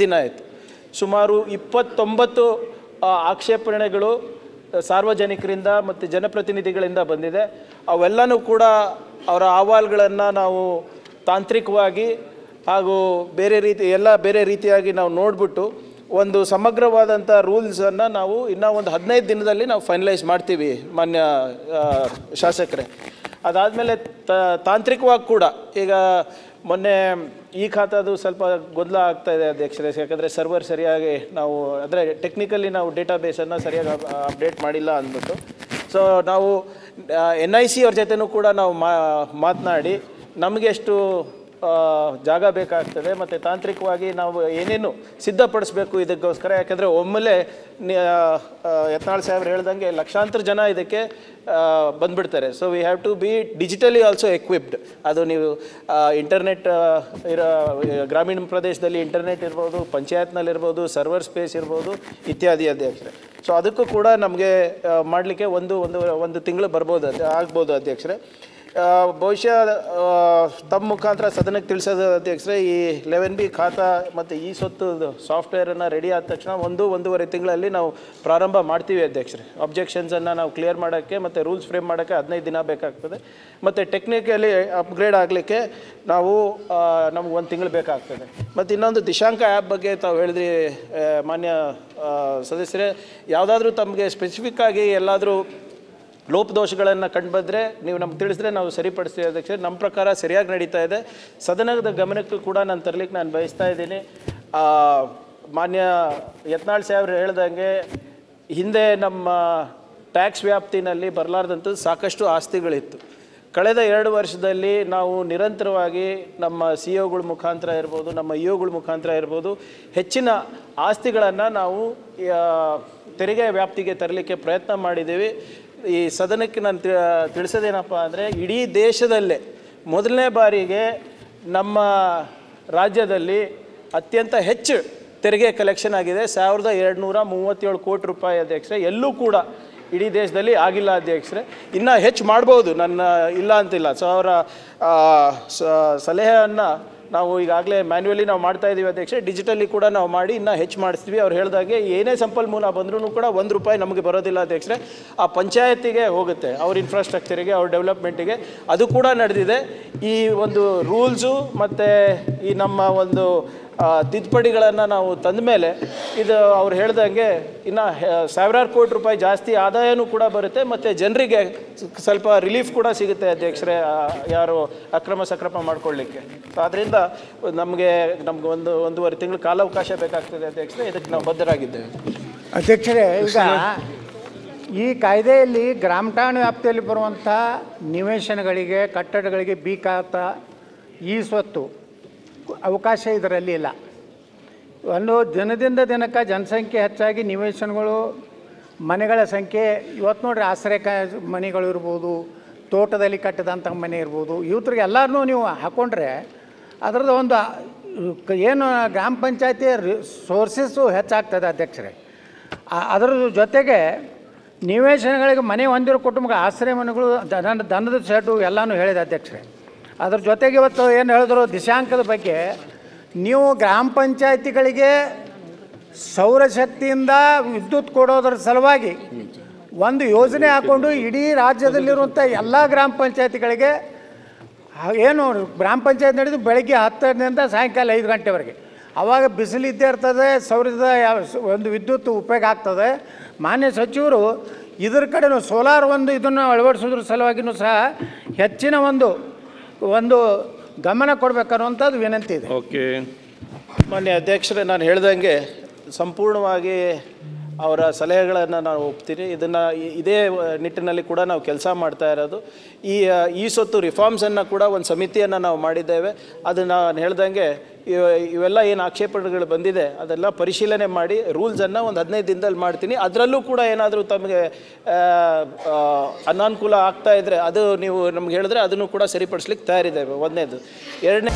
ದಿನ ಆಯಿತು. ಸುಮಾರು 29 ಆಕ್ಷೇಪಣೆಗಳು ಸಾರ್ವಜನಿಕರಿಂದ ಮತ್ತು ಜನಪ್ರತಿನಿಧಿಗಳಿಂದ ಬಂದಿದೆ. ಅವೆಲ್ಲನೂ ಕೂಡ ಅವರ ಅಹವಾಲುಗಳನ್ನು ನಾವು ತಾಂತ್ರಿಕವಾಗಿ ಹಾಗೂ ಬೇರೆ ರೀತಿಯಾಗಿ ನಾವು ನೋಡಿಬಿಟ್ಟು ಒಂದು ಸಮಗ್ರವಾದಂಥ ರೂಲ್ಸನ್ನು ನಾವು ಇನ್ನೂ ಒಂದು 15 ದಿನದಲ್ಲಿ ನಾವು ಫೈನಲೈಸ್ ಮಾಡ್ತೀವಿ ಮಾನ್ಯ ಶಾಸಕರೇ. ಅದಾದಮೇಲೆ ತಾಂತ್ರಿಕವಾಗಿ ಕೂಡ ಈಗ ಮೊನ್ನೆ ಈ ಖಾತಾದು ಸ್ವಲ್ಪ ಗೊಂದಲ ಆಗ್ತಾಯಿದೆ ಅಧ್ಯಕ್ಷರೇ. ಯಾಕಂದರೆ ಸರ್ವರ್ ಸರಿಯಾಗಿ ನಾವು ಅಂದರೆ ಟೆಕ್ನಿಕಲಿ ನಾವು ಡೇಟಾಬೇಸನ್ನು ಸರಿಯಾಗಿ ಅಪ್ಡೇಟ್ ಮಾಡಿಲ್ಲ ಅಂದ್ಬಿಟ್ಟು ಸೊ ನಾವು NIC ಅವ್ರ ಜೊತೆನೂ ಕೂಡ ನಾವು ಮಾತನಾಡಿ ನಮಗೆ ಎಷ್ಟು ಜಾಗ ಬೇಕಾಗ್ತದೆ ಮತ್ತು ತಾಂತ್ರಿಕವಾಗಿ ನಾವು ಏನೇನು ಸಿದ್ಧಪಡಿಸ್ಬೇಕು ಇದಕ್ಕೋಸ್ಕರ. ಯಾಕೆಂದರೆ ಒಮ್ಮೆಲೆ ಯತ್ನಾಳ್ ಸಾಹೇಬ್ರು ಹೇಳ್ದಂಗೆ ಲಕ್ಷಾಂತರ ಜನ ಇದಕ್ಕೆ ಬಂದುಬಿಡ್ತಾರೆ. So we have to be digitally also equipped. ಅದು ನೀವು ಇಂಟರ್ನೆಟ್ ಗ್ರಾಮೀಣ ಪ್ರದೇಶದಲ್ಲಿ ಇಂಟರ್ನೆಟ್ ಇರ್ಬೋದು, ಪಂಚಾಯತ್ನಲ್ಲಿರ್ಬೋದು, ಸರ್ವರ್ ಸ್ಪೇಸ್ ಇರ್ಬೋದು ಇತ್ಯಾದಿ ಅಧ್ಯಕ್ಷರೇ. ಸೊ ಅದಕ್ಕೂ ಕೂಡ ನಮಗೆ ಮಾಡಲಿಕ್ಕೆ ಒಂದು ತಿಂಗಳು ಆಗ್ಬೋದು ಅಧ್ಯಕ್ಷರೇ. ಬಹುಶಃ ತಮ್ಮ ಮುಖಾಂತರ ಸದನಕ್ಕೆ ತಿಳಿಸೋದು ಅಧ್ಯಕ್ಷರೇ, ಈ 11B ಖಾತಾ ಮತ್ತು ಈ ಸ್ವತ್ತು ಸಾಫ್ಟ್ವೇರನ್ನು ರೆಡಿ ಆದ ತಕ್ಷಣ 1-1.5 ತಿಂಗಳಲ್ಲಿ ನಾವು ಪ್ರಾರಂಭ ಮಾಡ್ತೀವಿ ಅಧ್ಯಕ್ಷರೇ. ಅಬ್ಜೆಕ್ಷನ್ಸನ್ನು ನಾವು ಕ್ಲಿಯರ್ ಮಾಡೋಕ್ಕೆ ಮತ್ತು ರೂಲ್ಸ್ ಫ್ರೇಮ್ ಮಾಡೋಕ್ಕೆ 15 ದಿನ ಬೇಕಾಗ್ತದೆ. ಮತ್ತು ಟೆಕ್ನಿಕಲಿ ಅಪ್ಗ್ರೇಡ್ ಆಗಲಿಕ್ಕೆ ನಮ್ಗೆ 1 ತಿಂಗಳು ಬೇಕಾಗ್ತದೆ. ಮತ್ತು ಇನ್ನೊಂದು ದಿಶಾಂಕ ಆ್ಯಪ್ ಬಗ್ಗೆ ತಾವು ಹೇಳಿದ್ರಿ ಮಾನ್ಯ ಸದಸ್ಯರೇ. ಯಾವುದಾದ್ರೂ ತಮಗೆ ಸ್ಪೆಸಿಫಿಕ್ ಆಗಿ ಎಲ್ಲಾದರೂ ಲೋಪದೋಷಗಳನ್ನು ಕಂಡುಬಂದರೆ ನೀವು ನಮ್ಗೆ ತಿಳಿಸಿದ್ರೆ ನಾವು ಸರಿಪಡಿಸ್ತೀವಿ ಅಧ್ಯಕ್ಷ. ನಮ್ಮ ಪ್ರಕಾರ ಸರಿಯಾಗಿ ನಡೀತಾ ಇದೆ. ಸದನದ ಗಮನಕ್ಕೂ ಕೂಡ ನಾನು ತರಲಿಕ್ಕೆ ನಾನು ಬಯಸ್ತಾ ಇದ್ದೀನಿ. ಮಾನ್ಯ ಯತ್ನಾಳ್ ಸಾಹೇಬ್ರು ಹೇಳ್ದಂಗೆ ಹಿಂದೆ ನಮ್ಮ ಟ್ಯಾಕ್ಸ್ ವ್ಯಾಪ್ತಿನಲ್ಲಿ ಬರಲಾರ್ದಂಥ ಸಾಕಷ್ಟು ಆಸ್ತಿಗಳಿತ್ತು. ಕಳೆದ 2 ವರ್ಷದಲ್ಲಿ ನಾವು ನಿರಂತರವಾಗಿ ನಮ್ಮ CEO ಗಳ ಮುಖಾಂತರ ಇರ್ಬೋದು, ನಮ್ಮ EOಗಳ ಮುಖಾಂತರ ಇರ್ಬೋದು, ಹೆಚ್ಚಿನ ಆಸ್ತಿಗಳನ್ನು ನಾವು ತೆರಿಗೆ ವ್ಯಾಪ್ತಿಗೆ ತರಲಿಕ್ಕೆ ಪ್ರಯತ್ನ ಮಾಡಿದ್ದೀವಿ. ಈ ಸದನಕ್ಕೆ ನಾನು ತಿಳಿಸೋದೇನಪ್ಪ ಅಂದರೆ, ಇಡೀ ದೇಶದಲ್ಲೇ ಮೊದಲನೇ ಬಾರಿಗೆ ನಮ್ಮ ರಾಜ್ಯದಲ್ಲಿ ಅತ್ಯಂತ ಹೆಚ್ಚು ತೆರಿಗೆ ಕಲೆಕ್ಷನ್ ಆಗಿದೆ. 1237 ಕೋಟಿ ರೂಪಾಯಿ ಅಧ್ಯಕ್ಷರೇ. ಎಲ್ಲೂ ಕೂಡ ಇಡೀ ದೇಶದಲ್ಲಿ ಆಗಿಲ್ಲ ಅಧ್ಯಕ್ಷರೇ. ಇನ್ನೂ ಹೆಚ್ಚು ಮಾಡ್ಬೋದು, ನನ್ನ ಇಲ್ಲ ಅಂತಿಲ್ಲ. ಸೊ ಅವರ ಸಲಹೆಯನ್ನು ನಾವು ಈಗಾಗಲೇ ಮ್ಯಾನ್ಯುವಲಿ ನಾವು ಮಾಡ್ತಾ ಇದ್ದೀವಿ ಅಧ್ಯಕ್ಷ. ಡಿಜಿಟಲಿ ಕೂಡ ನಾವು ಮಾಡಿ ಇನ್ನೂ ಹೆಚ್ಚು ಮಾಡಿಸ್ತೀವಿ. ಅವ್ರು ಹೇಳಿದಾಗೆ ಏನೇ ಸಂಪನ್ಮೂಲ ಬಂದರೂ ಕೂಡ ₹1 ನಮಗೆ ಬರೋದಿಲ್ಲ ಅಧ್ಯಕ್ಷರೇ. ಆ ಪಂಚಾಯತಿಗೆ ಹೋಗುತ್ತೆ, ಅವ್ರ ಇನ್ಫ್ರಾಸ್ಟ್ರಕ್ಚರಿಗೆ, ಅವ್ರ ಡೆವಲಪ್ಮೆಂಟಿಗೆ. ಅದು ಕೂಡ ನಡೆದಿದೆ. ಈ ಒಂದು ರೂಲ್ಸು ಮತ್ತು ಈ ನಮ್ಮ ಒಂದು ತಿದ್ದುಪಡಿಗಳನ್ನು ನಾವು ತಂದ ಮೇಲೆ ಇದು ಅವ್ರು ಹೇಳ್ದಂಗೆ ಇನ್ನು ಸಾವಿರಾರು ಕೋಟಿ ರೂಪಾಯಿ ಜಾಸ್ತಿ ಆದಾಯನೂ ಕೂಡ ಬರುತ್ತೆ ಮತ್ತು ಜನರಿಗೆ ಸ್ವಲ್ಪ ರಿಲೀಫ್ ಕೂಡ ಸಿಗುತ್ತೆ ಅಧ್ಯಕ್ಷರೇ, ಯಾರು ಅಕ್ರಮ ಸಕ್ರಮ ಮಾಡ್ಕೊಳ್ಳಿಕ್ಕೆ. ಸೊ ಆದ್ದರಿಂದ ನಮಗೆ 1.5 ತಿಂಗಳು ಕಾಲಾವಕಾಶ ಬೇಕಾಗ್ತದೆ ಅಧ್ಯಕ್ಷರೇ. ಇದಕ್ಕೆ ನಾವು ಬದ್ಧರಾಗಿದ್ದೇವೆ ಅಧ್ಯಕ್ಷರೇ. ಈಗ ಈ ಕಾಯ್ದೆಯಲ್ಲಿ ಗ್ರಾಮ ಠಾಣೆ ವ್ಯಾಪ್ತಿಯಲ್ಲಿ ಬರುವಂಥ ನಿವೇಶನಗಳಿಗೆ, ಕಟ್ಟಡಗಳಿಗೆ B ಖಾತಾ, ಈ ಸ್ವತ್ತು ಅವಕಾಶ ಇದರಲ್ಲಿ ಇಲ್ಲ. ಒಂದು ದಿನದಿಂದ ದಿನಕ್ಕೆ ಜನಸಂಖ್ಯೆ ಹೆಚ್ಚಾಗಿ ನಿವೇಶನಗಳು, ಮನೆಗಳ ಸಂಖ್ಯೆ ಇವತ್ತು ನೋಡಿರಿ, ಆಶ್ರಯ ಮನೆಗಳು ಇರ್ಬೋದು, ತೋಟದಲ್ಲಿ ಕಟ್ಟಿದಂಥ ಮನೆ ಇರ್ಬೋದು, ಇವತ್ರಿಗೆ ಎಲ್ಲರನ್ನೂ ನೀವು ಹಾಕ್ಕೊಂಡ್ರೆ ಅದರದ್ದು ಒಂದು ಏನು ಗ್ರಾಮ ಪಂಚಾಯತಿ ಸೋರ್ಸಸ್ಸು ಹೆಚ್ಚಾಗ್ತದೆ ಅಧ್ಯಕ್ಷರೇ. ಅದರ ಜೊತೆಗೆ ನಿವೇಶನಗಳಿಗೆ ಮನೆ ಹೊಂದಿರೋ ಕುಟುಂಬಕ್ಕೆ ಆಶ್ರಯ ಮನೆಗಳು, ದನದ ಶೆಡ್ಡು ಎಲ್ಲನೂ ಹೇಳಿದೆ ಅಧ್ಯಕ್ಷರೇ. ಅದ್ರ ಜೊತೆಗೆ ಇವತ್ತು ಏನು ಹೇಳಿದ್ರು ದಿಶಾಂಕದ ಬಗ್ಗೆ, ನೀವು ಗ್ರಾಮ ಪಂಚಾಯತಿಗಳಿಗೆ ಸೌರಶಕ್ತಿಯಿಂದ ವಿದ್ಯುತ್ ಕೊಡೋದ್ರ ಸಲುವಾಗಿ ಒಂದು ಯೋಜನೆ ಹಾಕ್ಕೊಂಡು ಇಡೀ ರಾಜ್ಯದಲ್ಲಿರುವಂಥ ಎಲ್ಲ ಗ್ರಾಮ ಪಂಚಾಯತಿಗಳಿಗೆ ಏನು ಗ್ರಾಮ ಪಂಚಾಯತ್ ನಡೆದು ಬೆಳಗ್ಗೆ 10ರಿಂದ ಸಾಯಂಕಾಲ 5 ಗಂಟೆವರೆಗೆ, ಆವಾಗ ಬಿಸಿಲಿದ್ದೇ ಇರ್ತದೆ, ಸೌರದ ಒಂದು ವಿದ್ಯುತ್ ಉಪಯೋಗ ಆಗ್ತದೆ. ಮಾನ್ಯ ಸಚಿವರು ಇದ್ರ ಕಡೆನೂ ಸೋಲಾರ್ ಇದನ್ನು ಅಳವಡಿಸೋದ್ರ ಸಲುವಾಗಿಯೂ ಸಹ ಹೆಚ್ಚಿನ ಒಂದು ಗಮನ ಕೊಡಬೇಕನ್ನುವಂಥದ್ದು ವಿನಂತಿ ಇದೆ. ಓಕೆ ಮಾನ್ಯ ಅಧ್ಯಕ್ಷರೇ, ನಾನು ಹೇಳ್ದಂಗೆ ಸಂಪೂರ್ಣವಾಗಿ ಅವರ ಸಲಹೆಗಳನ್ನು ನಾನು ಒಪ್ತೀನಿ. ಇದೇ ನಿಟ್ಟಿನಲ್ಲಿ ಕೂಡ ನಾವು ಕೆಲಸ ಮಾಡ್ತಾ ಇರೋದು. ಈ ಸ್ವತ್ತು ರಿಫಾರ್ಮ್ಸನ್ನು ಕೂಡ ಒಂದು ಸಮಿತಿಯನ್ನು ನಾವು ಮಾಡಿದ್ದೇವೆ. ಅದನ್ನು ನಾನು ಹೇಳ್ದಂಗೆ ಇವೆಲ್ಲ ಏನು ಆಕ್ಷೇಪಣೆಗಳು ಬಂದಿದೆ ಅದೆಲ್ಲ ಪರಿಶೀಲನೆ ಮಾಡಿ ರೂಲ್ಸನ್ನು ಒಂದು 15 ದಿನದಲ್ಲಿ ಮಾಡ್ತೀನಿ. ಅದರಲ್ಲೂ ಕೂಡ ಏನಾದರೂ ತಮಗೆ ಅನಾನುಕೂಲ ಆಗ್ತಾ ಇದ್ದರೆ ಅದು ನೀವು ನಮ್ಗೆ ಹೇಳಿದ್ರೆ ಅದನ್ನು ಕೂಡ ಸರಿಪಡಿಸ್ಲಿಕ್ಕೆ ತಯಾರಿದ್ದೇವೆ. 1ನೇದು. 2ನೇ